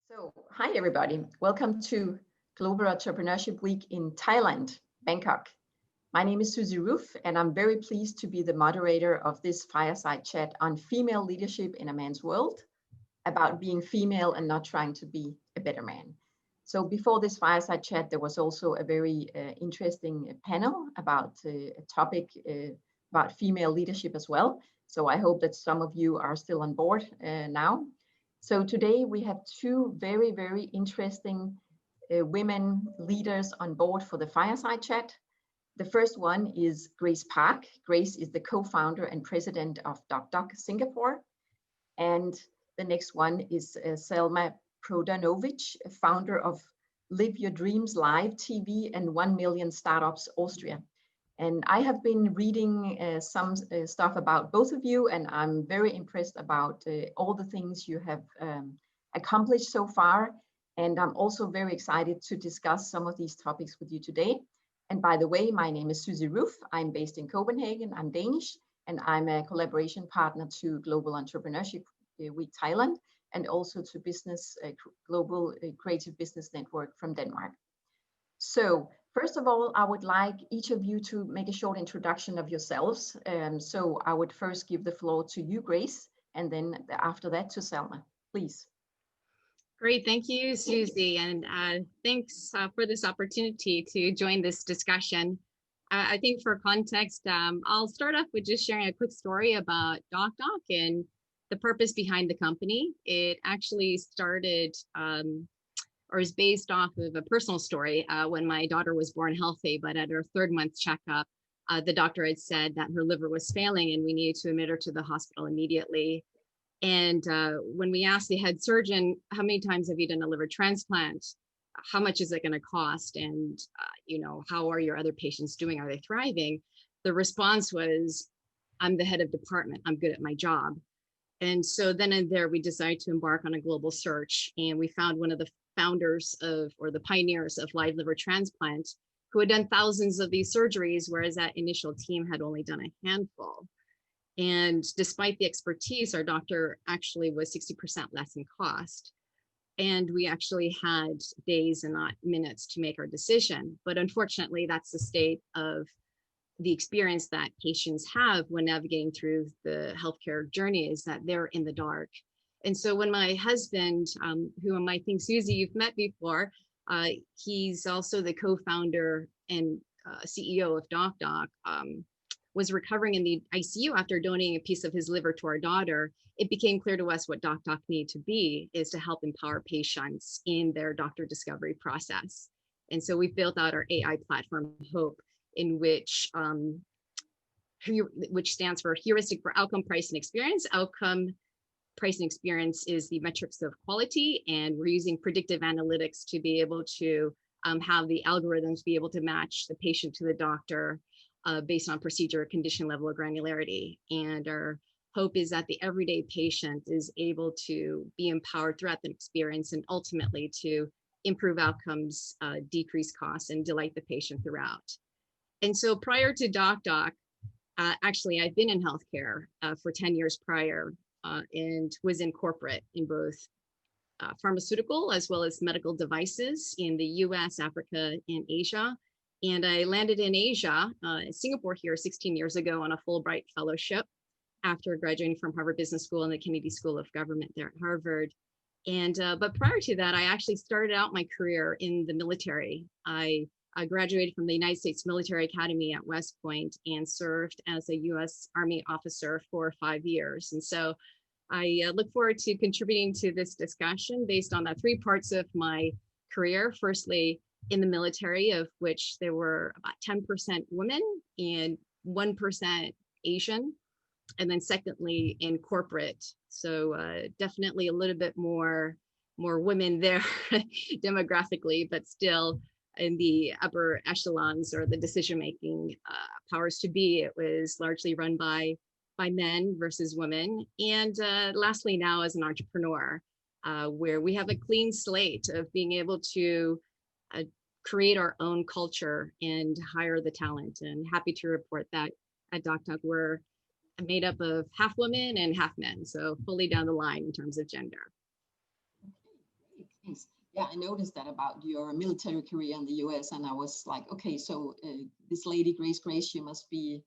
So, hi everybody. Welcome to Global Entrepreneurship Week in Thailand, Bangkok. My name is Susie Ruff, and I'm very pleased to be the moderator of this fireside chat on female leadership in a man's world, about being female and not trying to be a better man. So before this fireside chat, there was also a very interesting panel about a topic about female leadership as well. So I hope that some of you are still on board now. So today we have two very, very interesting women leaders on board for the fireside chat. The first one is Grace Park. Grace is the co-founder and president of DocDoc Singapore. And the next one is Selma Prodanovic, founder of Live Your Dreams Live TV and 1 Million Startups Austria. And I have been reading some stuff about both of you, and I'm very impressed about all the things you have accomplished so far. And I'm also very excited to discuss some of these topics with you today. And by the way, my name is Susie Ruff. I'm based in Copenhagen. I'm Danish, and I'm a collaboration partner to Global Entrepreneurship Week Thailand, and also to Global Creative Business Network from Denmark. So first of all, I would like each of you to make a short introduction of yourselves. So I would first give the floor to you, Grace, and then after that to Selma, please. Great, thank you, Susie, and thanks for this opportunity to join this discussion. I think for context, I'll start off with just sharing a quick story about DocDoc and the purpose behind the company. It actually started or is based off of a personal story when my daughter was born healthy, but at her 3rd month checkup, the doctor had said that her liver was failing and we needed to admit her to the hospital immediately. And when we asked the head surgeon, how many times have you done a liver transplant? How much is it going to cost? And, how are your other patients doing? Are they thriving? The response was, I'm the head of department. I'm good at my job. And so then and there, we decided to embark on a global search. And we found one of the founders or the pioneers of live liver transplant who had done thousands of these surgeries, whereas that initial team had only done a handful. And despite the expertise, our doctor actually was 60% less in cost. And we actually had days and not minutes to make our decision. But unfortunately, that's the state of the experience that patients have when navigating through the healthcare journey, is that they're in the dark. And so when my husband, whom I think, Susie, you've met before, he's also the co-founder and CEO of DocDoc, was recovering in the ICU after donating a piece of his liver to our daughter, it became clear to us what DocDoc needed to be, is to help empower patients in their doctor discovery process. And so we've built out our AI platform, Hope, in which stands for heuristic for outcome, price, and experience. Outcome, price, and experience is the metrics of quality, and we're using predictive analytics to be able to have the algorithms be able to match the patient to the doctor based on procedure, condition level, or granularity. And our hope is that the everyday patient is able to be empowered throughout the experience and ultimately to improve outcomes, decrease costs, and delight the patient throughout. And so prior to DocDoc, actually, I've been in healthcare for 10 years prior and was in corporate in both pharmaceutical as well as medical devices in the US, Africa, and Asia. And I landed in Asia, Singapore here 16 years ago on a Fulbright fellowship after graduating from Harvard Business School and the Kennedy School of Government there at Harvard. And but prior to that, I actually started out my career in the military. I graduated from the United States Military Academy at West Point and served as a US Army officer for 5 years. And so I look forward to contributing to this discussion based on the 3 parts of my career. Firstly, in the military, of which there were about 10% women and 1% Asian. And then secondly, in corporate. So definitely a little bit more women there demographically, but still in the upper echelons or the decision-making powers to be, it was largely run by men versus women. And lastly, now as an entrepreneur, where we have a clean slate of being able to create our own culture and hire the talent. And happy to report that at DocDoc, we're made up of half women and half men, so fully down the line in terms of gender. Nice. Yeah, I noticed that about your military career in the US, and I was like, okay, so this lady, Grace, she must be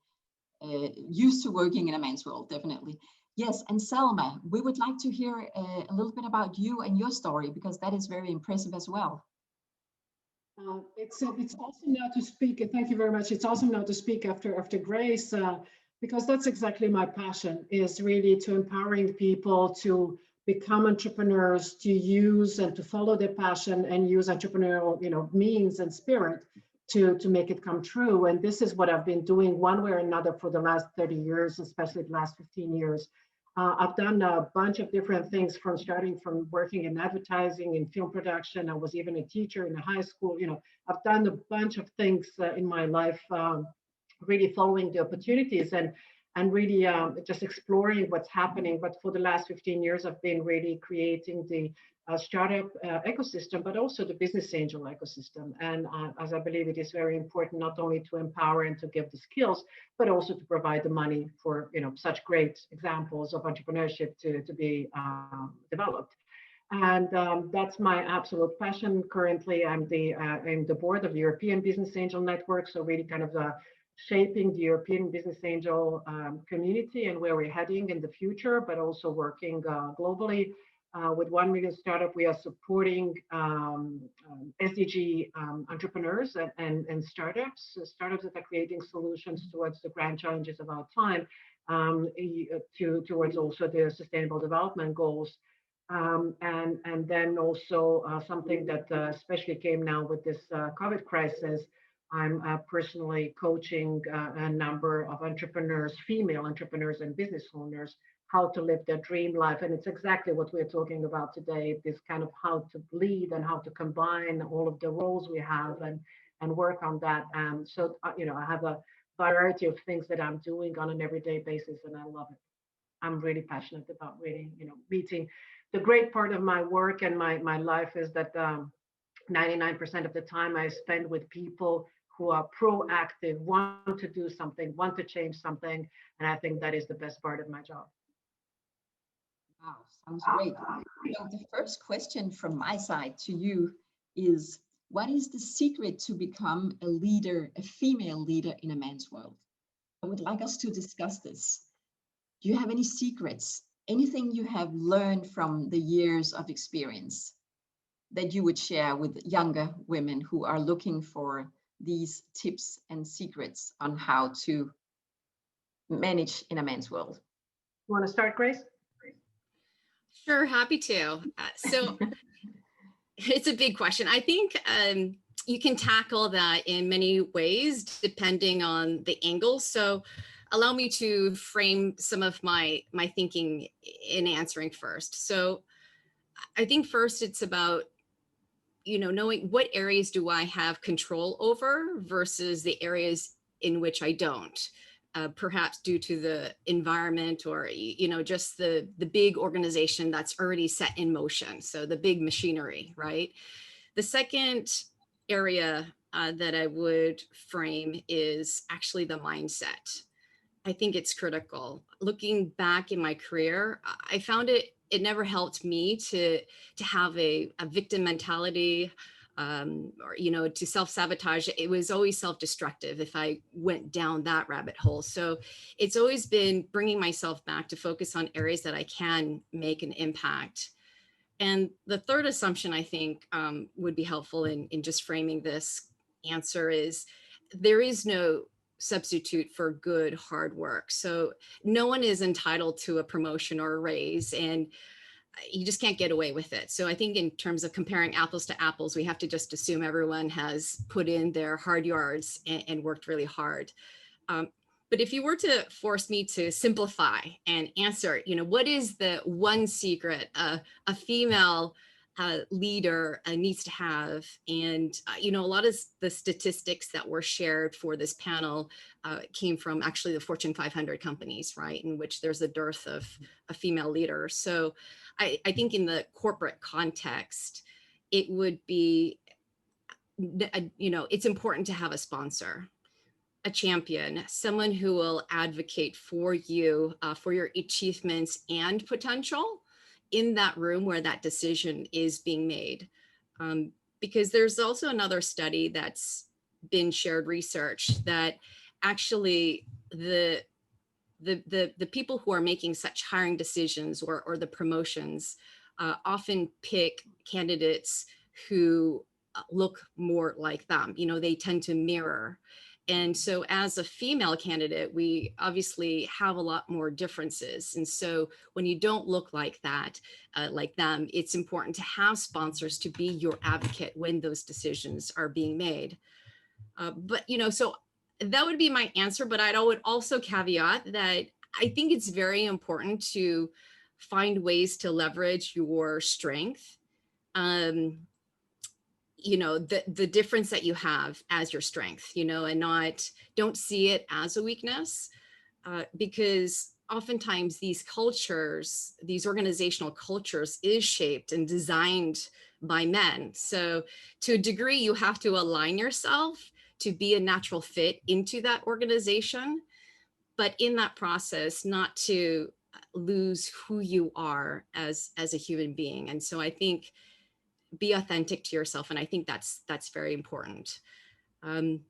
used to working in a man's world, definitely. Yes, and Selma, we would like to hear a little bit about you and your story, because that is very impressive as well. It's awesome now to speak. Thank you very much. It's awesome now to speak after Grace, because that's exactly my passion, is really to empowering people to become entrepreneurs, to use and to follow their passion and use entrepreneurial, means and spirit to make it come true. And this is what I've been doing one way or another for the last 30 years, especially the last 15 years. I've done a bunch of different things, from starting from working in advertising, in film production. I was even a teacher in a high school. I've done a bunch of things in my life, really following the opportunities and really just exploring what's happening. But for the last 15 years, I've been really creating the startup ecosystem, but also the business angel ecosystem. And as I believe it is very important, not only to empower and to give the skills, but also to provide the money for such great examples of entrepreneurship to be developed. And that's my absolute passion. Currently, I'm in the board of the European Business Angel Network, so really kind of shaping the European business angel community and where we're heading in the future, but also working globally. With 1 million startup, we are supporting SDG entrepreneurs and startups that are creating solutions towards the grand challenges of our time, towards also the sustainable development goals. And then also something that especially came now with this COVID crisis. I'm personally coaching a number of entrepreneurs, female entrepreneurs and business owners, how to live their dream life. And it's exactly what we're talking about today, this kind of how to lead and how to combine all of the roles we have and work on that. So, I have a variety of things that I'm doing on an everyday basis, and I love it. I'm really passionate about really, meeting. The great part of my work and my life is that 99% of the time I spend with people who are proactive, want to do something, want to change something. And I think that is the best part of my job. Wow, sounds great. So the first question from my side to you is, what is the secret to become a leader, a female leader in a man's world? I would like us to discuss this. Do you have any secrets, anything you have learned from the years of experience that you would share with younger women who are looking for these tips and secrets on how to manage in a man's world? You want to start, Grace? Sure, happy to. So it's a big question. I think you can tackle that in many ways, depending on the angle. So allow me to frame some of my thinking in answering first. So I think first it's about, knowing what areas do I have control over versus the areas in which I don't. Perhaps due to the environment or, just the big organization that's already set in motion. So the big machinery, right? The second area that I would frame is actually the mindset. I think it's critical. Looking back in my career, I found it never helped me to have a victim mentality, or, to self-sabotage. It was always self-destructive if I went down that rabbit hole. So it's always been bringing myself back to focus on areas that I can make an impact. And the third assumption I think would be helpful in just framing this answer is there is no substitute for good hard work. So no one is entitled to a promotion or a raise, and you just can't get away with it. So I think in terms of comparing apples to apples, we have to just assume everyone has put in their hard yards and worked really hard. But if you were to force me to simplify and answer, what is the one secret a female leader needs to have? And, a lot of the statistics that were shared for this panel came from actually the Fortune 500 companies, right, in which there's a dearth of a female leader. So I think in the corporate context, it would be, it's important to have a sponsor, a champion, someone who will advocate for you, for your achievements and potential, in that room where that decision is being made. Because there's also another study that's been shared research that actually the people who are making such hiring decisions or the promotions often pick candidates who look more like them. You know, they tend to mirror. And so as a female candidate, we obviously have a lot more differences. And so when you don't look like that, like them, it's important to have sponsors to be your advocate when those decisions are being made. But, you know, so that would be my answer, but I would also caveat that I think it's very important to find ways to leverage your strength. You know, the difference that you have as your strength, you know, and don't see it as a weakness, because oftentimes these cultures, these organizational cultures is shaped and designed by men. So to a degree, you have to align yourself to be a natural fit into that organization, but in that process, not to lose who you are as a human being. And so I think be authentic to yourself. And I think that's very important. And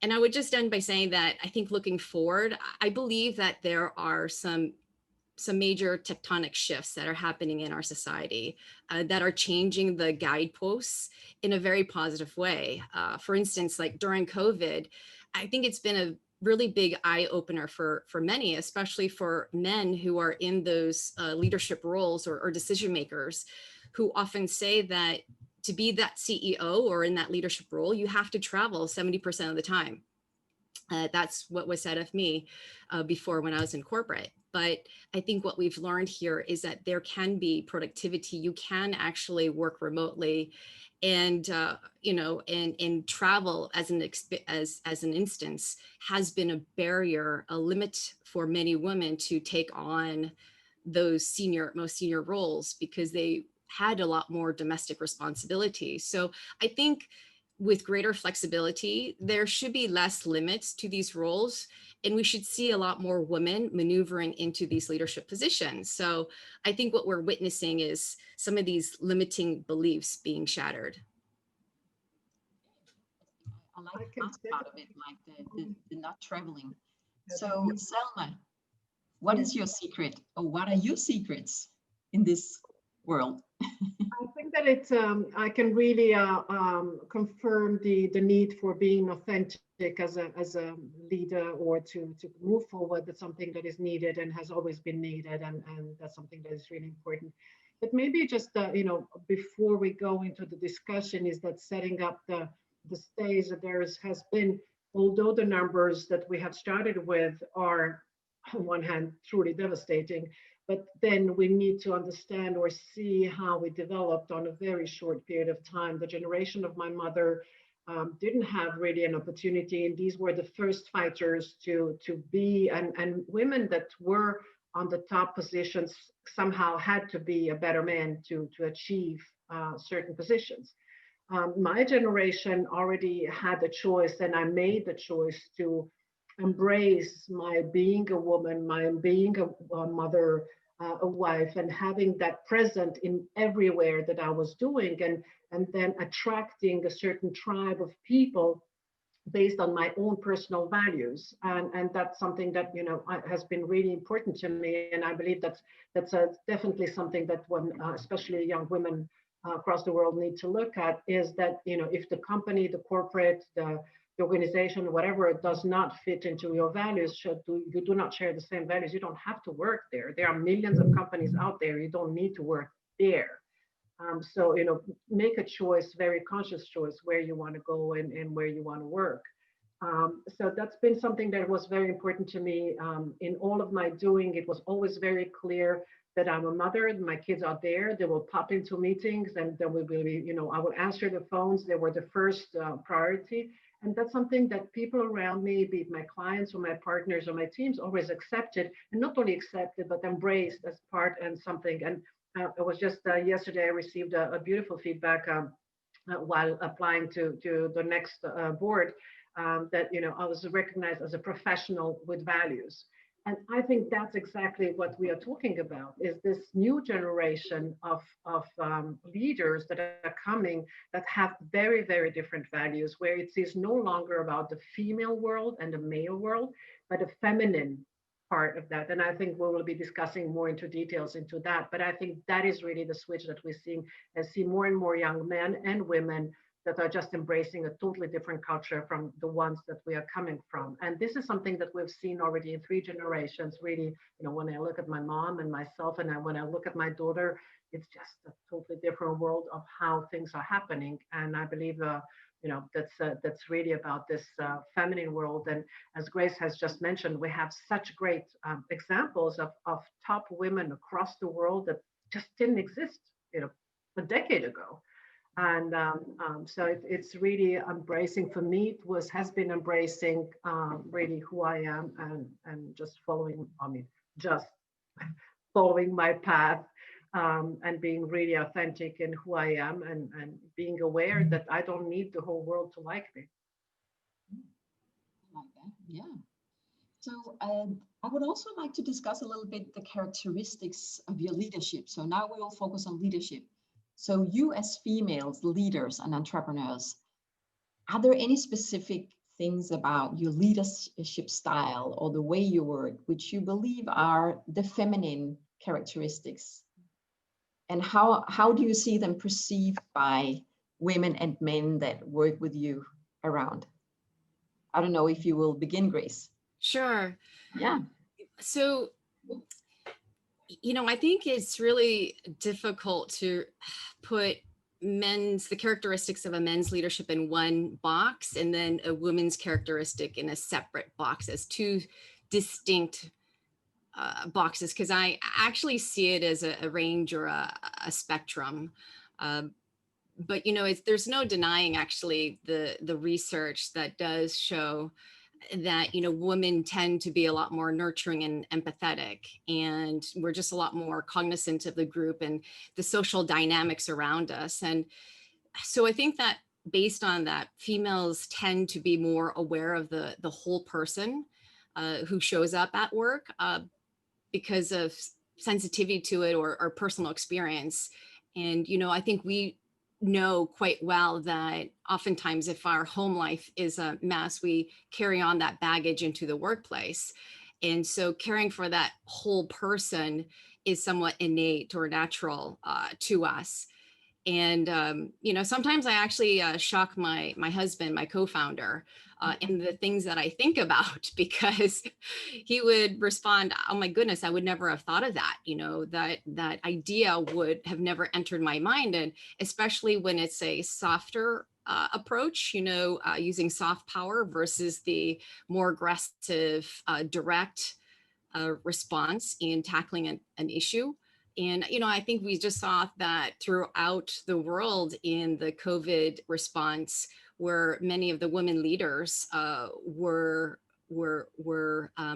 I would just end by saying that I think looking forward, I believe that there are some major tectonic shifts that are happening in our society that are changing the guideposts in a very positive way. For instance, like during COVID, I think it's been a really big eye opener for many, especially for men who are in those leadership roles or decision makers, who often say that to be that CEO or in that leadership role, you have to travel 70% of the time. That's what was said of me before when I was in corporate. But I think what we've learned here is that there can be productivity. You can actually work remotely, and you know, and travel as an instance has been a barrier, a limit for many women to take on those most senior roles because they had a lot more domestic responsibility. So I think with greater flexibility, there should be less limits to these roles, and we should see a lot more women maneuvering into these leadership positions. So I think what we're witnessing is some of these limiting beliefs being shattered. I like the last part of it, like the not traveling. So Selma, what is your secret, or what are your secrets in this world? I think that it's I can really confirm the need for being authentic as a leader, or to move forward. That's something that is needed and has always been needed, and that's something that is really important. But maybe just you know, before we go into the discussion, is that setting up the stage that has been, although the numbers that we have started with are on one hand truly devastating, but then we need to understand or see how we developed on a very short period of time. The generation of my mother didn't have really an opportunity, and these were the first fighters to be, and women that were on the top positions somehow had to be a better man to achieve certain positions. My generation already had the choice, and I made the choice to embrace my being a woman, my being a mother, a wife, and having that present in everywhere that I was doing, and then attracting a certain tribe of people based on my own personal values, and that's something that, you know, has been really important to me, and I believe that's definitely something that when especially young women across the world need to look at, is that, you know, if the company, the corporate, the organization, whatever, it does not fit into your values, you do not share the same values, you don't have to work there. There are millions of companies out there. You don't need to work there. So, you know, make a choice, very conscious choice, where you want to go and where you want to work. So that's been something that was very important to me. In all of my doing, it was always very clear that I'm a mother, my kids are there, they will pop into meetings, and then we will be, you know, I will answer the phones. They were the first priority. And that's something that people around me, be it my clients or my partners or my teams, always accepted, and not only accepted, but embraced as part and something. And it was just yesterday, I received a beautiful feedback while applying to the next board, that, you know, I was recognized as a professional with values. And I think that's exactly what we are talking about, is this new generation of leaders that are coming that have very, very different values, where it is no longer about the female world and the male world, but a feminine part of that. And I think we will be discussing more into details into that. But I think that is really the switch that we're seeing, and see more and more young men and women that are just embracing a totally different culture from the ones that we are coming from. And this is something that we've seen already in 3 generations, really. When I look at my mom and myself, and when I look at my daughter, it's just a totally different world of how things are happening. And I believe, that's really about this feminine world. And as Grace has just mentioned, we have such great examples of top women across the world that just didn't exist, a decade ago. And so it's really embracing, for me, has been embracing really who I am, and just following my path, and being really authentic in who I am, and being aware that I don't need the whole world to like me. I like that. Yeah. So I would also like to discuss a little bit the characteristics of your leadership. So now we will focus on leadership. So you as females, leaders and entrepreneurs, are there any specific things about your leadership style or the way you work, which you believe are the feminine characteristics? And how do you see them perceived by women and men that work with you around? I don't know if you will begin, Grace. Sure. Yeah. So, I think it's really difficult to put the characteristics of a men's leadership in one box, and then a woman's characteristic in a separate box, as 2 distinct boxes, because I actually see it as a range or a spectrum. But there's no denying actually the research that does show that women tend to be a lot more nurturing and empathetic, and we're just a lot more cognizant of the group and the social dynamics around us. And so I think that based on that, females tend to be more aware of the whole person who shows up at work because of sensitivity to it or personal experience. And I think we know quite well that oftentimes if our home life is a mess, we carry on that baggage into the workplace. And so caring for that whole person is somewhat innate or natural to us. And, sometimes I actually shock my husband, my co-founder, in the things that I think about, because he would respond, "Oh my goodness, I would never have thought of that." That idea would have never entered my mind. And especially when it's a softer approach, using soft power versus the more aggressive, direct response in tackling an issue. And, I think we just saw that throughout the world in the COVID response, where many of the women leaders were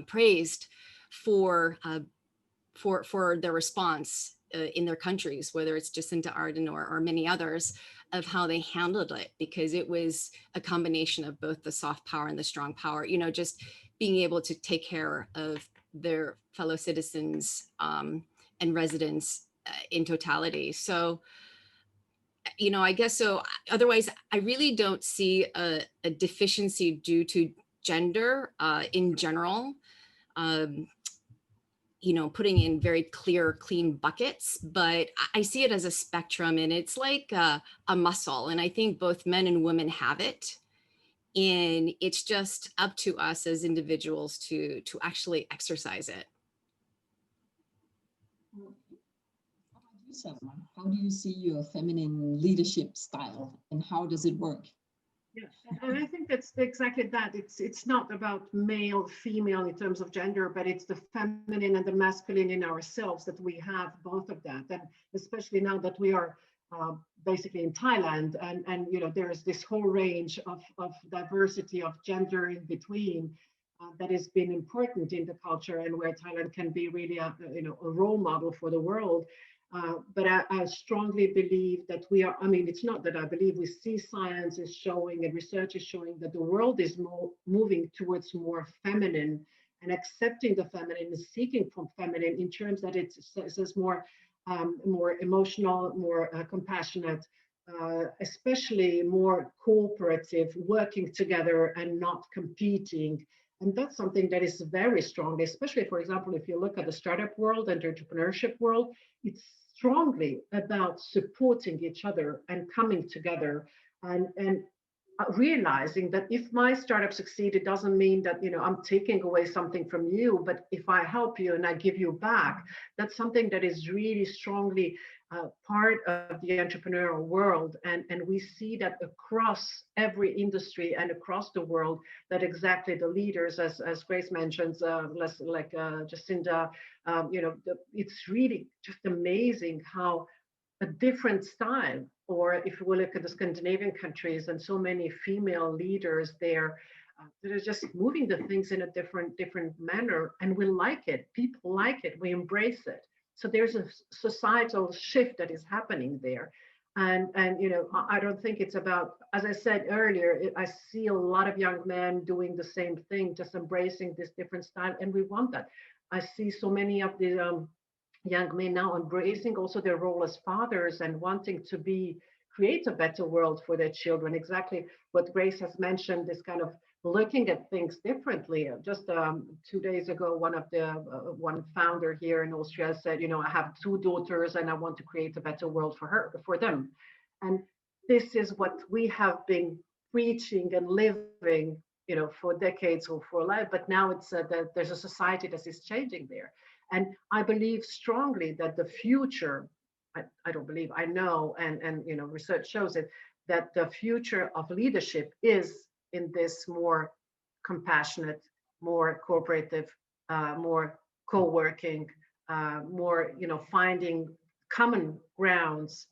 praised for their response in their countries, whether it's Jacinta Ardern or many others, of how they handled it, because it was a combination of both the soft power and the strong power, just being able to take care of their fellow citizens and residents in totality. So, I guess so. Otherwise, I really don't see a deficiency due to gender in general. Putting in very clear, clean buckets, but I see it as a spectrum, and it's like a muscle. And I think both men and women have it. And it's just up to us as individuals to actually exercise it. How about you, Selma? How do you see your feminine leadership style, and how does it work? Yeah, and I think that's exactly that. It's not about male, female in terms of gender, but it's the feminine and the masculine in ourselves, that we have both of that. And especially now that we are basically in Thailand, and there is this whole range of diversity of gender in between that has been important in the culture, and where Thailand can be really a role model for the world. But I strongly believe that we are, it's not that I believe, we see science is showing and research is showing that the world is moving towards more feminine and accepting the feminine and seeking from feminine in terms that it says more, more emotional, more compassionate, especially more cooperative, working together and not competing. And that's something that is very strong, especially, for example, if you look at the startup world and the entrepreneurship world, it's strongly about supporting each other and coming together and realizing that if my startup succeeds, it doesn't mean that, you know, I'm taking away something from you, but if I help you and I give you back, that's something that is really strongly part of the entrepreneurial world. And we see that across every industry and across the world, that exactly the leaders, as Grace mentions, like Jacinda, you know, it's really just amazing how a different style, or if we look at the Scandinavian countries and so many female leaders there, that are just moving the things in a different manner, and we like it. People like it. We embrace it. So there's a societal shift that is happening there, and you know, I don't think it's about, as I said earlier, I see a lot of young men doing the same thing, just embracing this different style, and we want that. I see so many of the young men now embracing also their role as fathers and wanting to create a better world for their children. Exactly what Grace has mentioned, this kind of looking at things differently. Just 2 days ago, one founder here in Austria said, you know, I have 2 daughters and I want to create a better world for them. And this is what we have been preaching and living, you know, for decades or for life. But now it's that there's a society that is changing there. And I believe strongly that the future, I don't believe, I know, and you know, research shows it, that the future of leadership is in this more compassionate, more cooperative, more co-working, more, you know, finding common grounds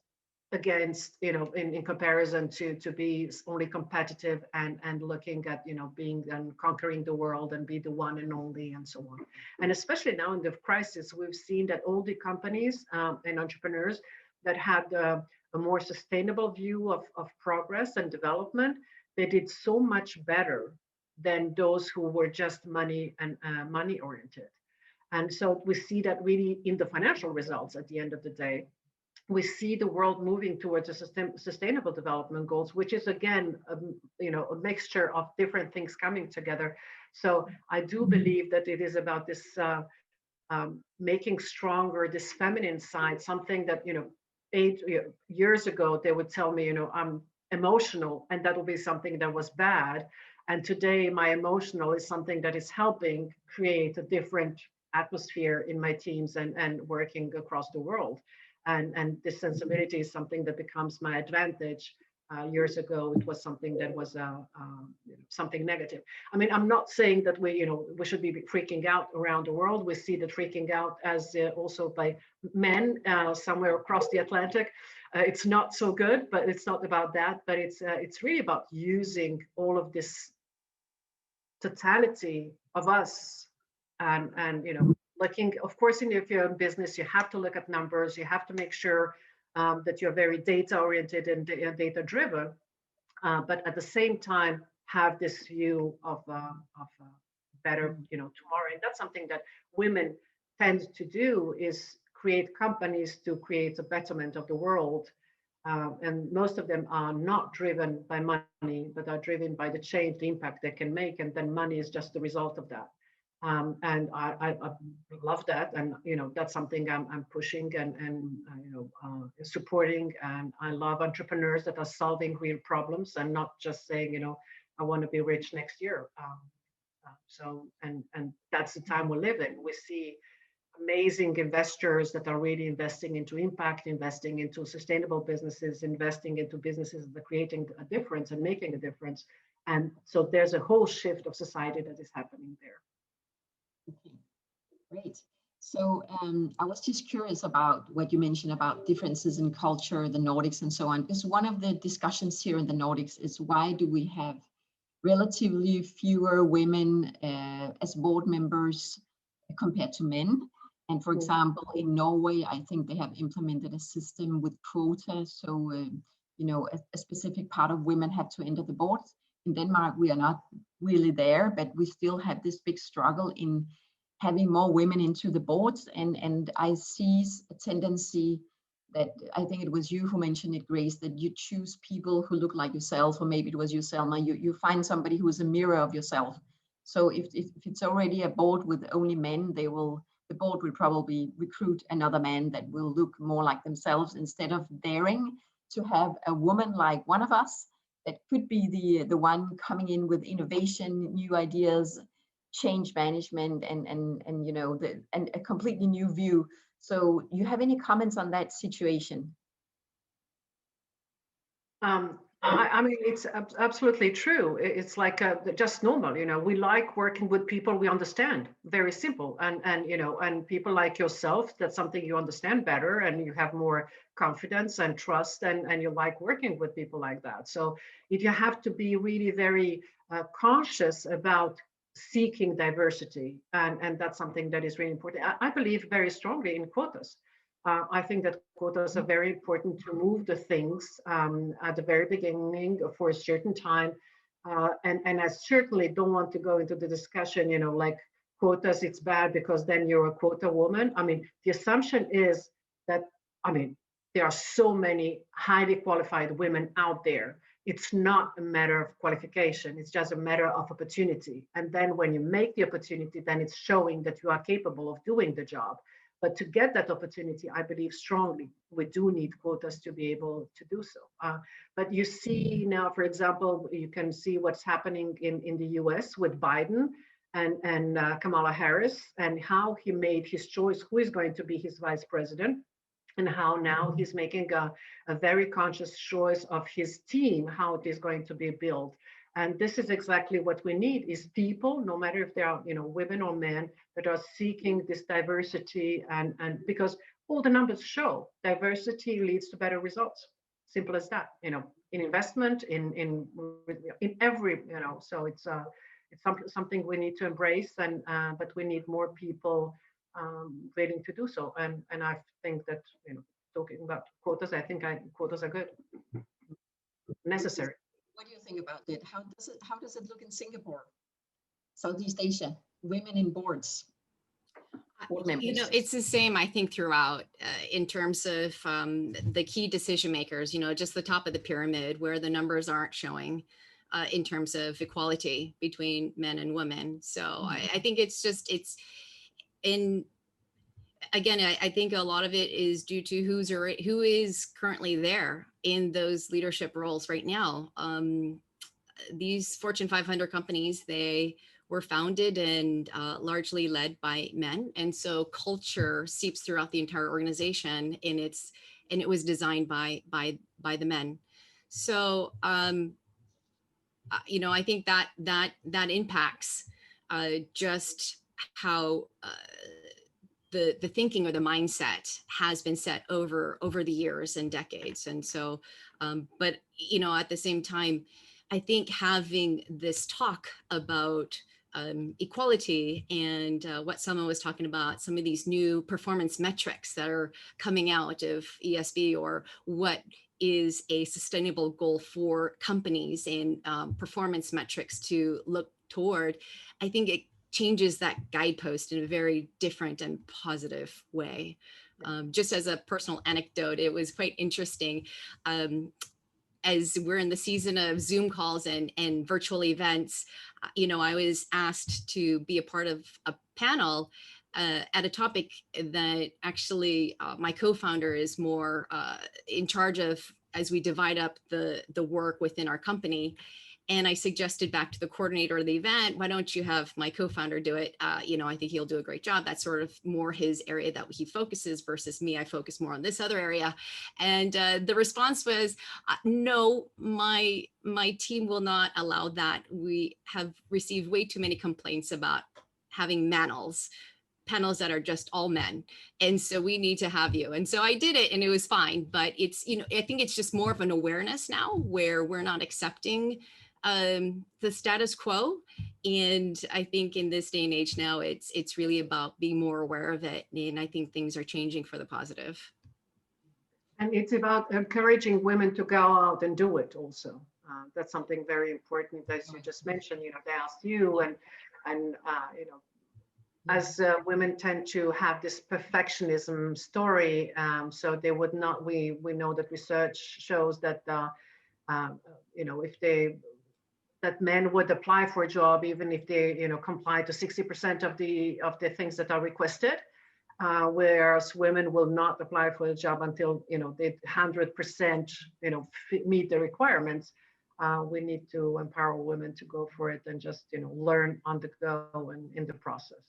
against, you know, in comparison to be only competitive and looking at, you know, being and conquering the world and be the one and only and so on. And especially now in the crisis, we've seen that all the companies and entrepreneurs that had a more sustainable view of progress and development, they did so much better than those who were just money and money oriented. And so we see that really in the financial results at the end of the day. We see the world moving towards a sustainable development goals, which is again, you know, a mixture of different things coming together. So I do believe that it is about this making stronger this feminine side, something that, you know, 8 years ago they would tell me, you know, I'm emotional, and that will be something that was bad. And today my emotional is something that is helping create a different atmosphere in my teams and working across the world. And this sensibility is something that becomes my advantage. Years ago, it was something that was something negative. I mean, I'm not saying that we should be freaking out around the world. We see the freaking out as also by men somewhere across the Atlantic. It's not so good, but it's not about that. But it's really about using all of this totality of us, and you know, looking, of course, if you're in business, you have to look at numbers. You have to make sure that you're very data oriented and data driven, but at the same time have this view of better, you know, tomorrow. And that's something that women tend to do, is create companies to create a betterment of the world. And most of them are not driven by money, but are driven by the change, the impact they can make, and then money is just the result of that. And I love that, and you know, that's something I'm pushing and you know, supporting. And I love entrepreneurs that are solving real problems and not just saying, you know, I want to be rich next year. So and that's the time we live in. We see amazing investors that are really investing into impact, investing into sustainable businesses, investing into businesses that are creating a difference and making a difference. And so there's a whole shift of society that is happening there. Okay, great. So I was just curious about what you mentioned about differences in culture, the Nordics and so on, because one of the discussions here in the Nordics is, why do we have relatively fewer women as board members compared to men? And for example, in Norway, I think they have implemented a system with quota. So, you know, a specific part of women have to enter the board. in Denmark, we are not really there, but we still have this big struggle in having more women into the boards. And I see a tendency that, I think it was you who mentioned it, Grace, that you choose people who look like yourself, or maybe it was you, Selma, you find somebody who is a mirror of yourself. So if it's already a board with only men, the board will probably recruit another man that will look more like themselves, instead of daring to have a woman like one of us that could be the one coming in with innovation, new ideas, change management, and you know, and a completely new view. So you have any comments on that situation? I mean, it's absolutely true. It's like just normal, you know. We like working with people we understand. Very simple. And you know, and people like yourself, that's something you understand better, and you have more confidence and trust, and you like working with people like that. So if you have to be really very conscious about seeking diversity, and that's something that is really important. I believe very strongly in quotas. I think that quotas are very important to move the things at the very beginning for a certain time. And I certainly don't want to go into the discussion, you know, like quotas, it's bad because then you're a quota woman. I mean, the assumption is that, I mean, there are so many highly qualified women out there. It's not a matter of qualification, it's just a matter of opportunity. And then when you make the opportunity, then it's showing that you are capable of doing the job. But to get that opportunity, I believe strongly, we do need quotas to be able to do so. But you see now, for example, you can see what's happening in the US with Biden and Kamala Harris, and how he made his choice, who is going to be his vice president, and how now he's making a very conscious choice of his team, how it is going to be built. And this is exactly what we need, is people, no matter if they are, you know, women or men, that are seeking this diversity, and because all the numbers show diversity leads to better results. Simple as that, you know, in investment, in every, you know, so it's something we need to embrace, and but we need more people willing to do so. And I think that, you know, talking about quotas, I think quotas are good, necessary. What do you think about it? How does it look in Singapore, Southeast Asia, women in boards? You know, it's the same, I think, throughout in terms of the key decision makers, you know, just the top of the pyramid where the numbers aren't showing in terms of equality between men and women. So I think it's just, again, I think a lot of it is due to who is currently there in those leadership roles right now. These Fortune 500 companies, they were founded and largely led by men, and so culture seeps throughout the entire organization, and it was designed by the men. So you know, I think that impacts just how the thinking or the mindset has been set over the years and decades. And so, but, you know, at the same time, I think having this talk about equality and what Selma was talking about, some of these new performance metrics that are coming out of ESB, or what is a sustainable goal for companies and performance metrics to look toward, I think it changes that guidepost in a very different and positive way. Just as a personal anecdote, it was quite interesting. As we're in the season of Zoom calls and virtual events, you know, I was asked to be a part of a panel at a topic that actually my co-founder is more in charge of, as we divide up the work within our company. And I suggested back to the coordinator of the event, why don't you have my co-founder do it? You know, I think he'll do a great job. That's sort of more his area that he focuses versus me. I focus more on this other area. And the response was, no, my team will not allow that. We have received way too many complaints about having panels that are just all men. And so we need to have you. And so I did it and it was fine. But it's, you know, I think it's just more of an awareness now where we're not accepting the status quo. And I think in this day and age now, it's really about being more aware of it. And I think things are changing for the positive. And it's about encouraging women to go out and do it also. That's something very important, as you just mentioned. They asked you, and as women tend to have this perfectionism story, so they would not. We know that research shows that if they that men would apply for a job even if they comply to 60% of the things that are requested, whereas women will not apply for a job until they 100% meet the requirements. We need to empower women to go for it and just learn on the go and in the process.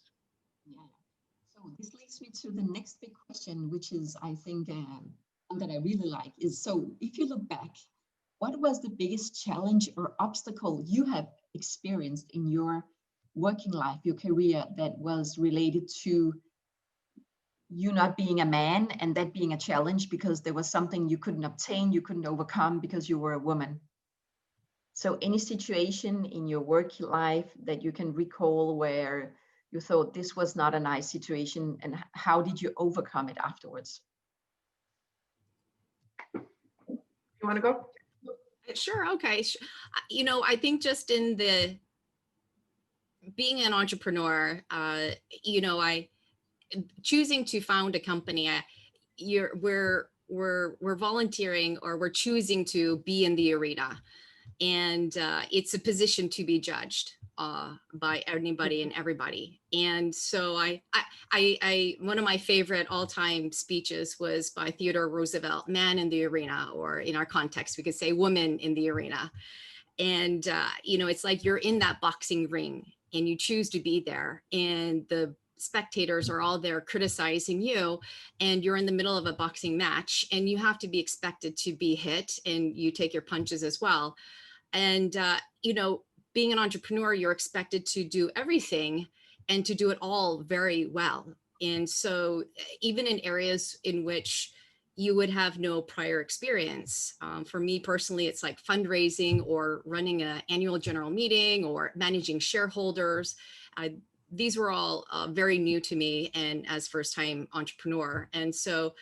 Yeah. So this leads me to the next big question, which is, I think, one that I really like is, so if you look back, what was the biggest challenge or obstacle you have experienced in your working life, your career, that was related to you not being a man and that being a challenge because there was something you couldn't obtain, you couldn't overcome because you were a woman? So any situation in your work life that you can recall where you thought this was not a nice situation, and how did you overcome it afterwards? You want to go? Sure. Okay. I think just in the being an entrepreneur, I choosing to found a company, we're volunteering, or we're choosing to be in the arena, and it's a position to be judged by anybody and everybody. And so I one of my favorite all-time speeches was by Theodore Roosevelt, "Man in the Arena," or in our context, we could say "Woman in the Arena." And it's like you're in that boxing ring and you choose to be there, and the spectators are all there criticizing you, and you're in the middle of a boxing match, and you have to be expected to be hit, and you take your punches as well. And being an entrepreneur, you're expected to do everything and to do it all very well. And so even in areas in which you would have no prior experience, for me personally, it's like fundraising or running an annual general meeting or managing shareholders. These were all very new to me, and as first-time entrepreneur. And so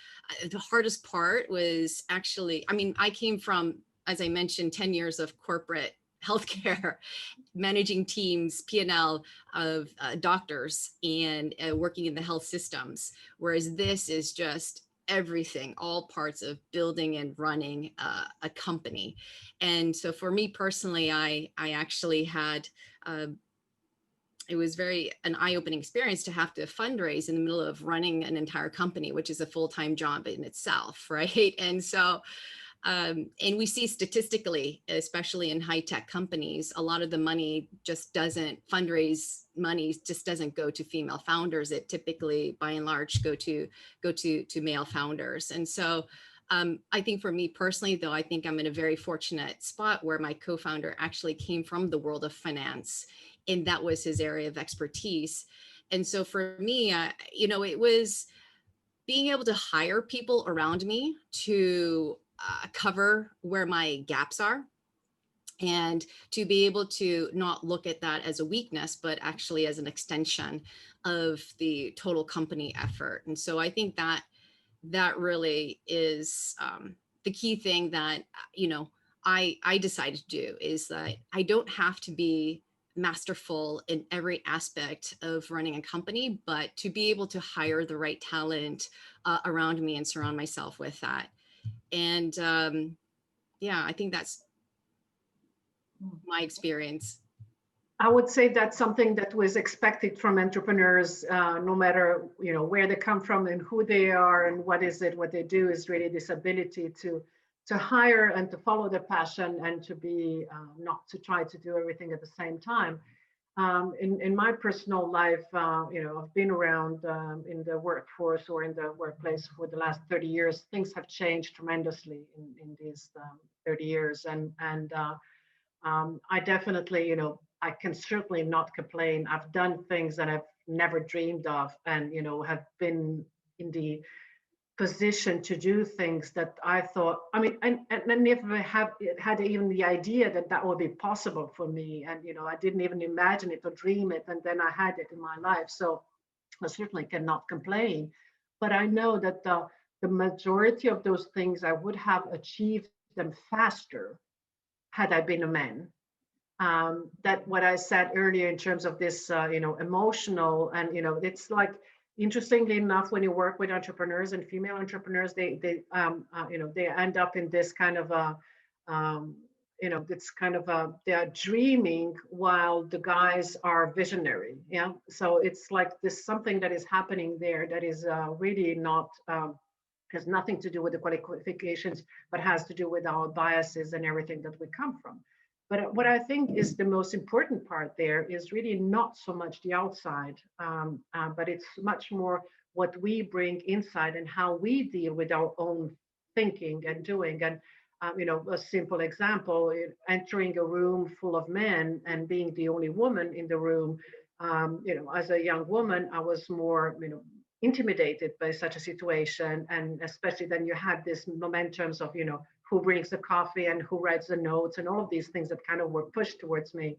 the hardest part was actually, I came from, as I mentioned, 10 years of corporate healthcare, managing teams, P&L of doctors, and working in the health systems. Whereas this is just everything, all parts of building and running a company. And so for me personally, I actually had, it was an eye-opening experience to have to fundraise in the middle of running an entire company, which is a full-time job in itself, right? And so, and we see statistically, especially in high-tech companies, a lot of the money just doesn't go to female founders. It typically, by and large, go to male founders. And so I think for me personally, though, I think I'm in a very fortunate spot where my co-founder actually came from the world of finance, and that was his area of expertise. And so for me, it was being able to hire people around me to cover where my gaps are, and to be able to not look at that as a weakness, but actually as an extension of the total company effort. And so I think that really is the key thing that, I decided to do, is that I don't have to be masterful in every aspect of running a company, but to be able to hire the right talent around me and surround myself with that. And I think that's my experience. I would say that's something that was expected from entrepreneurs, no matter where they come from and who they are and what they do, is really this ability to hire and to follow their passion, and to be not to try to do everything at the same time. In my personal life, I've been around in the workforce or in the workplace for the last 30 years. Things have changed tremendously in these 30 years, and I definitely, I can certainly not complain. I've done things that I've never dreamed of, and have been in the position to do things that I thought, and never had even the idea that would be possible for me. And I didn't even imagine it or dream it, and then I had it in my life. So I certainly cannot complain. But I know that the majority of those things I would have achieved them faster had I been a man. That what I said earlier in terms of this, emotional, and it's like, interestingly enough, when you work with entrepreneurs and female entrepreneurs, they end up in this kind of a, it's kind of a, they are dreaming while the guys are visionary. Yeah. So it's like this something that is happening there that is really not, has nothing to do with the qualifications, but has to do with our biases and everything that we come from. But what I think is the most important part there is really not so much the outside, but it's much more what we bring inside and how we deal with our own thinking and doing. And a simple example: entering a room full of men and being the only woman in the room. As a young woman, I was more, intimidated by such a situation, and especially then you had this momentums of, who brings the coffee and who writes the notes and all of these things that kind of were pushed towards me.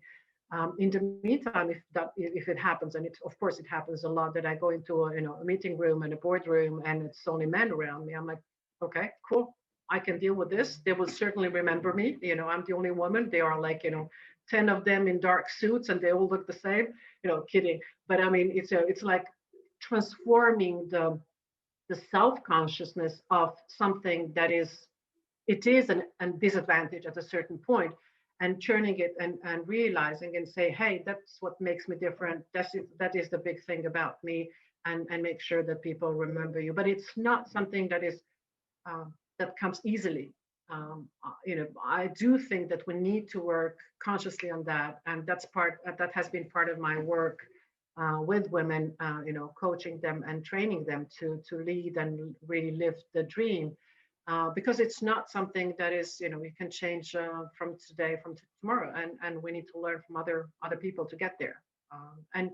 In the meantime, if it happens, and of course it happens a lot, that I go into a meeting room and a boardroom and it's only men around me, I'm like, okay, cool, I can deal with this. They will certainly remember me. I'm the only woman. They are like 10 of them in dark suits and they all look the same. Kidding. But I mean, it's like transforming the self-consciousness of something that is a disadvantage at a certain point, and turning it and realizing and say, hey, that's what makes me different. That is the big thing about me, and make sure that people remember you. But it's not something that is that comes easily. I do think that we need to work consciously on that, and that has been part of my work with women, coaching them and training them to lead and really live the dream. Because it's not something that is, you can change from today, from tomorrow, and we need to learn from other people to get there. And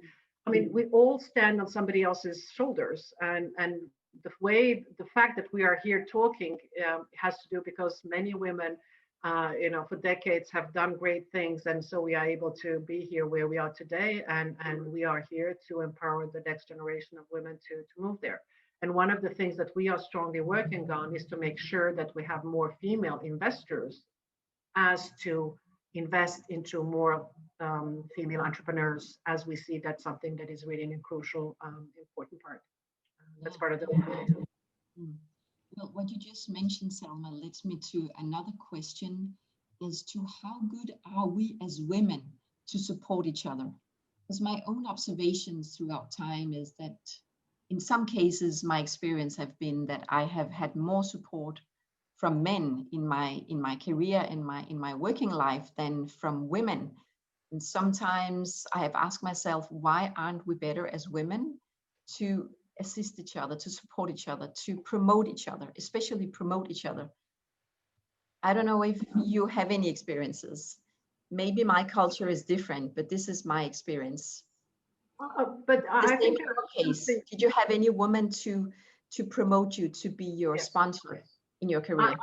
I mean, we all stand on somebody else's shoulders, and the fact that we are here talking has to do because many women, for decades have done great things, and so we are able to be here where we are today, and we are here to empower the next generation of women to move there. And one of the things that we are strongly working on is to make sure that we have more female investors, as to invest into more female entrepreneurs, as we see that's something that is really a crucial, important part. That's part of the. Well, what you just mentioned, Selma, leads me to another question as to how good are we as women to support each other? Because my own observations throughout time is that in some cases, my experience have been that I have had more support from men in my career, in my working life, than from women. And sometimes I have asked myself, why aren't we better as women to assist each other, to support each other, to promote each other, especially promote each other? I don't know if you have any experiences. Maybe my culture is different, but this is my experience. But I think case, did you have any woman to promote you, to be your sponsor in your career?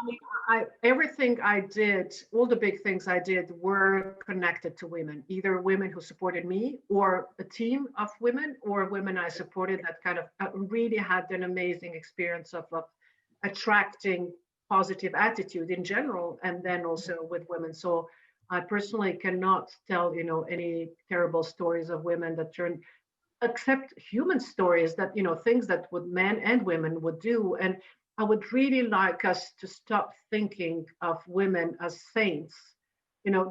Everything I did, all the big things I did were connected to women, either women who supported me or a team of women, or women I supported that kind of really had an amazing experience of attracting positive attitude in general, and then also with women. So I personally cannot tell, any terrible stories of women that turn, except human stories that, things that would men and women would do. And I would really like us to stop thinking of women as saints.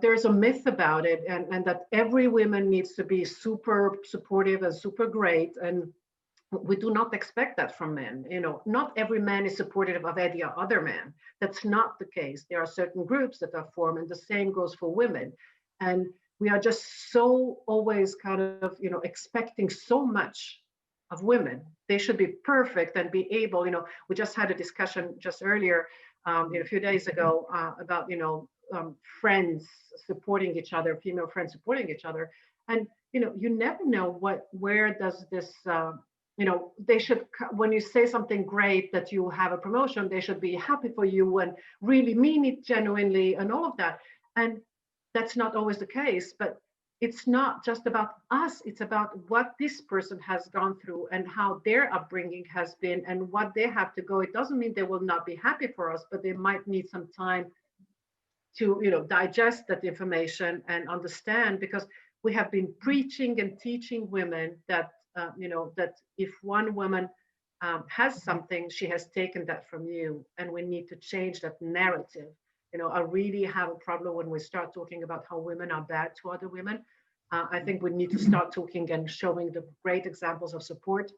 There's a myth about it, and that every woman needs to be super supportive and super great. And we do not expect that from men. Not every man is supportive of any other man. That's not the case. There are certain groups that are formed, and the same goes for women. And we are just so always kind of, expecting so much of women. They should be perfect and be able, we just had a discussion just earlier, a few days ago, about, friends supporting each other, female friends supporting each other. And, you never know where does this, they should, when you say something great that you have a promotion, they should be happy for you and really mean it genuinely and all of that. And that's not always the case, but it's not just about us. It's about what this person has gone through and how their upbringing has been and what they have to go. It doesn't mean they will not be happy for us, but they might need some time to, digest that information and understand, because we have been preaching and teaching women that, that if one woman has something, she has taken that from you, and we need to change that narrative. I really have a problem when we start talking about how women are bad to other women. I think we need to start talking and showing the great examples of support,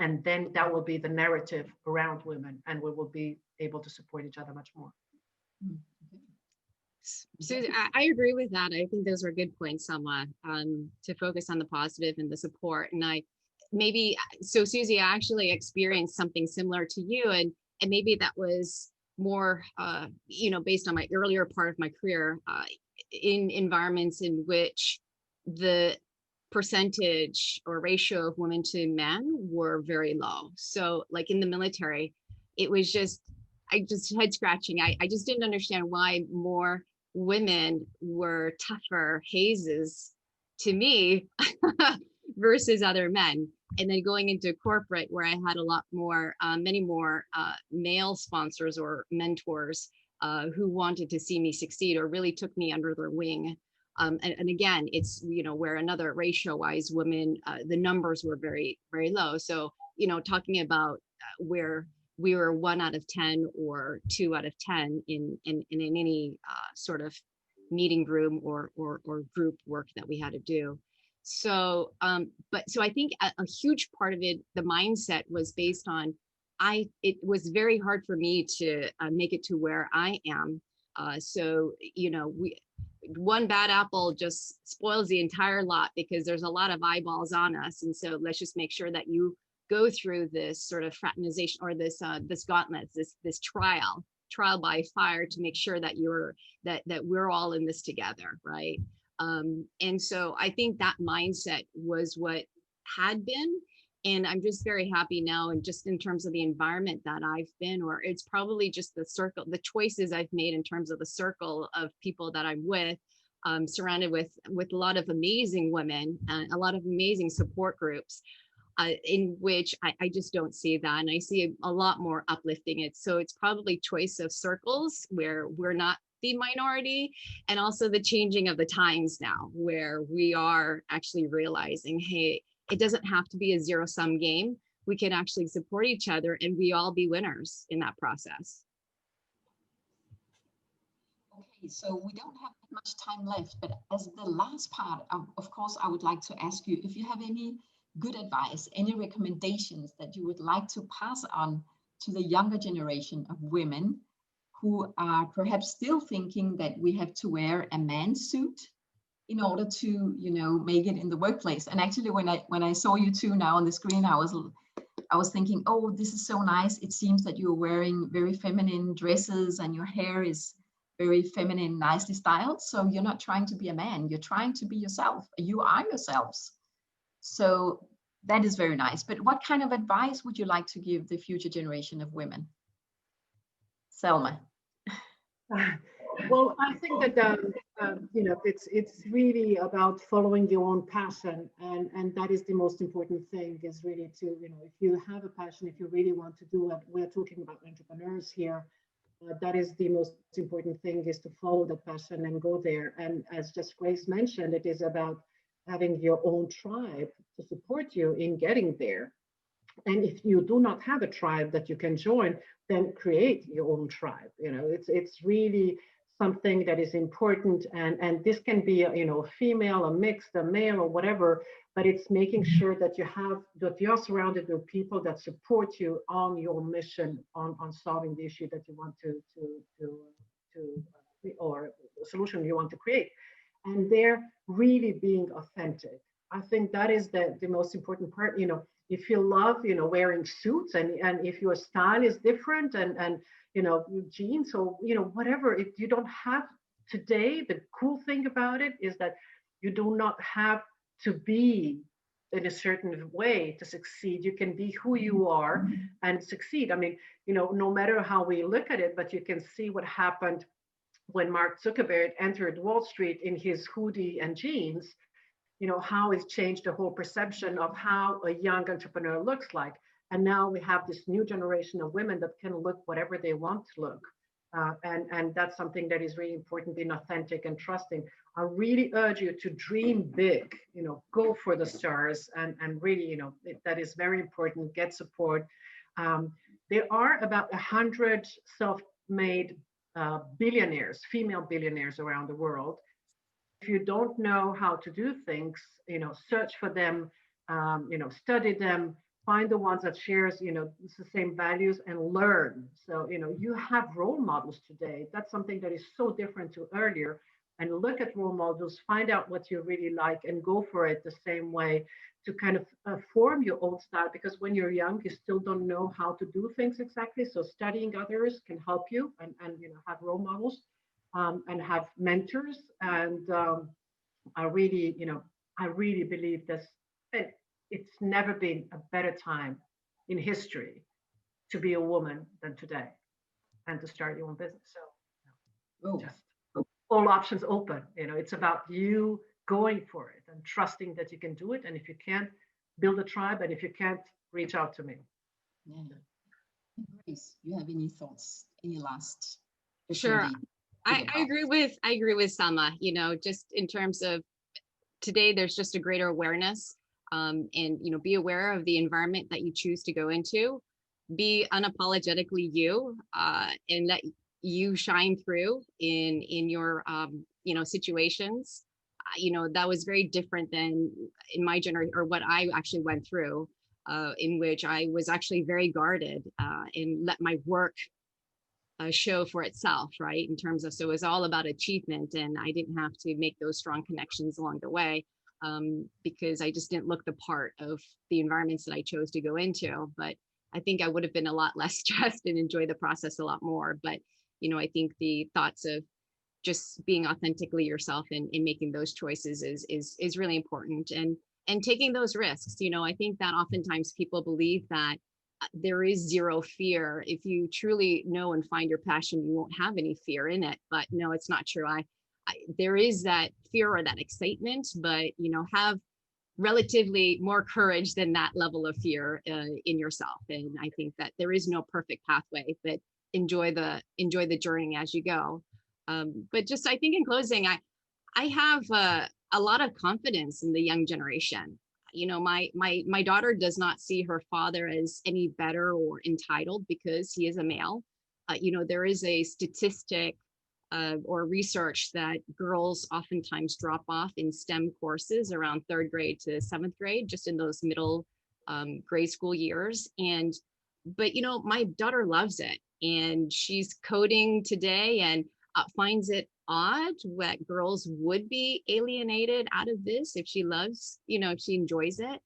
and then that will be the narrative around women, and we will be able to support each other much more. Susie, I agree with that. I think those are good points, Selma, to focus on the positive and the support. And so Susie, I actually experienced something similar to you, and maybe that was more, based on my earlier part of my career, in environments in which the percentage or ratio of women to men were very low. So like in the military, it was just head scratching. I just didn't understand why more women were tougher hazes to me versus other men. And then going into corporate, where I had a lot more, many more male sponsors or mentors who wanted to see me succeed or really took me under their wing. And again, it's, where another ratio-wise women, the numbers were very, very low. So, talking about where we were 1 out of 10 or 2 out of 10 in any sort of meeting room or group work that we had to do. So, so I think a huge part of it, the mindset was based on, it was very hard for me to make it to where I am. So, one bad apple just spoils the entire lot, because there's a lot of eyeballs on us. And so let's just make sure that you go through this sort of fraternization, or this gauntlet, this trial by fire, to make sure that that we're all in this together, right? And so I think that mindset was what had been, and I'm just very happy now. And just in terms of the environment that I've been, or it's probably just the choices I've made in terms of the circle of people that I'm with, surrounded with a lot of amazing women, a lot of amazing support groups, in which I just don't see that. And I see a lot more uplifting. So it's probably choice of circles where we're not the minority, and also the changing of the times now, where we are actually realizing, hey, it doesn't have to be a zero-sum game. We can actually support each other, and we all be winners in that process. Okay, so we don't have much time left, but as the last part, of course, I would like to ask you if you have any good advice, any recommendations that you would like to pass on to the younger generation of women who are perhaps still thinking that we have to wear a man's suit in order to, make it in the workplace. And actually, when I saw you two now on the screen, I was thinking, oh, this is so nice. It seems that you're wearing very feminine dresses, and your hair is very feminine, nicely styled. So you're not trying to be a man. You're trying to be yourself. You are yourselves. So that is very nice. But what kind of advice would you like to give the future generation of women? Selma. Well, I think that it's really about following your own passion, and that is the most important thing. Is really to, if you have a passion, if you really want to do it, we're talking about entrepreneurs here. That is the most important thing, is to follow the passion and go there. And as just Grace mentioned, it is about having your own tribe to support you in getting there. And if you do not have a tribe that you can join, then create your own tribe. It's really something that is important. And this can be, a female, a mixed, a male, or whatever, but it's making sure that you're surrounded with people that support you on your mission, on solving the issue that you want or the solution you want to create. And they're really being authentic. I think that is the most important part. If you love, wearing suits, and if your style is different, and jeans, or whatever, if you don't have today, the cool thing about it is that you do not have to be in a certain way to succeed. You can be who you are and succeed. I mean, no matter how we look at it, but you can see what happened when Mark Zuckerberg entered Wall Street in his hoodie and jeans. How it's changed the whole perception of how a young entrepreneur looks like. And now we have this new generation of women that can look whatever they want to look. And that's something that is really important, being authentic and trusting. I really urge you to dream big, go for the stars, and really, that is very important. Get support. There are about 100 self-made billionaires, female billionaires around the world. If you don't know how to do things, search for them, study them, find the ones that shares, the same values, and learn. So, you have role models today. That's something that is so different to earlier. And look at role models, find out what you really like, and go for it the same way to kind of form your own style. Because when you're young, you still don't know how to do things exactly. So studying others can help you, and have role models, and have mentors. And I really, I really believe this. It's never been a better time in history to be a woman than today, and to start your own business. So just all options open. It's about you going for it and trusting that you can do it. And if you can't, build a tribe. And if you can't, reach out to me. Yeah. Grace, you have any thoughts? Any last? Sure. I agree with Selma, just in terms of today, there's just a greater awareness, and, be aware of the environment that you choose to go into, be unapologetically you, and let you shine through in your, situations. That was very different than in my generation, or what I actually went through, in which I was actually very guarded, and let my work show for itself, right? In terms of, so it was all about achievement, and I didn't have to make those strong connections along the way, because I just didn't look the part of the environments that I chose to go into. But I think I would have been a lot less stressed and enjoy the process a lot more. But, I think the thoughts of just being authentically yourself and making those choices is really important, and taking those risks. I think that oftentimes people believe that there is zero fear. If you truly know and find your passion, you won't have any fear in it. But no, it's not true. There is that fear or that excitement, but have relatively more courage than that level of fear in yourself. And I think that there is no perfect pathway, but enjoy the journey as you go. But just, I think in closing, I have a lot of confidence in the young generation. My daughter does not see her father as any better or entitled because he is a male. There is a statistic or research that girls oftentimes drop off in STEM courses around 3rd grade to 7th grade, just in those middle grade school years. But my daughter loves it, and she's coding today, and finds it odd that girls would be alienated out of this if she loves, if she enjoys it.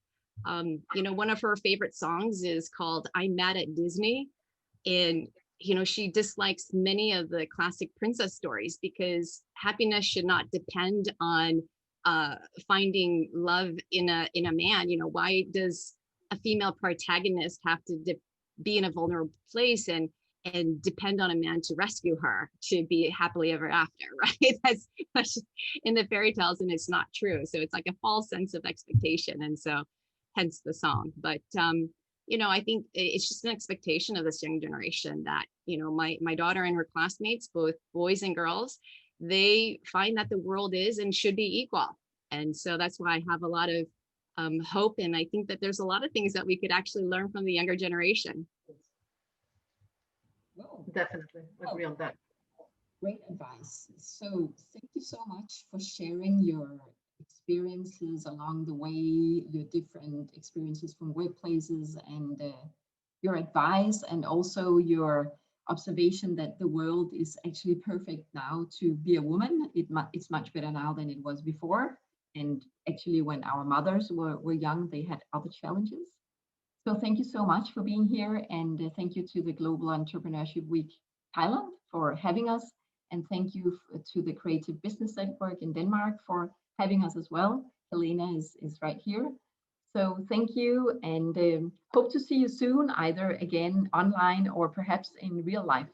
One of her favorite songs is called "I'm Mad at Disney," and she dislikes many of the classic princess stories because happiness should not depend on finding love in a man. Why does a female protagonist have to be in a vulnerable place and depend on a man to rescue her to be happily ever after, right? That's in the fairy tales, and it's not true. So it's like a false sense of expectation, and so hence the song. But I think it's just an expectation of this young generation that my daughter and her classmates, both boys and girls, they find that the world is and should be equal, and so that's why I have a lot of hope, and I think that there's a lot of things that we could actually learn from the younger generation. Well, definitely agree on that. Great advice. So thank you so much for sharing your experiences along the way, your different experiences from workplaces, and your advice, and also your observation that the world is actually perfect now to be a woman. It's much better now than it was before. And actually, when our mothers were young, they had other challenges. So thank you so much for being here, and thank you to the Global Entrepreneurship Week Thailand for having us, and thank you to the Creative Business Network in Denmark for having us as well. Helena is right here. So thank you, and hope to see you soon, either again online or perhaps in real life.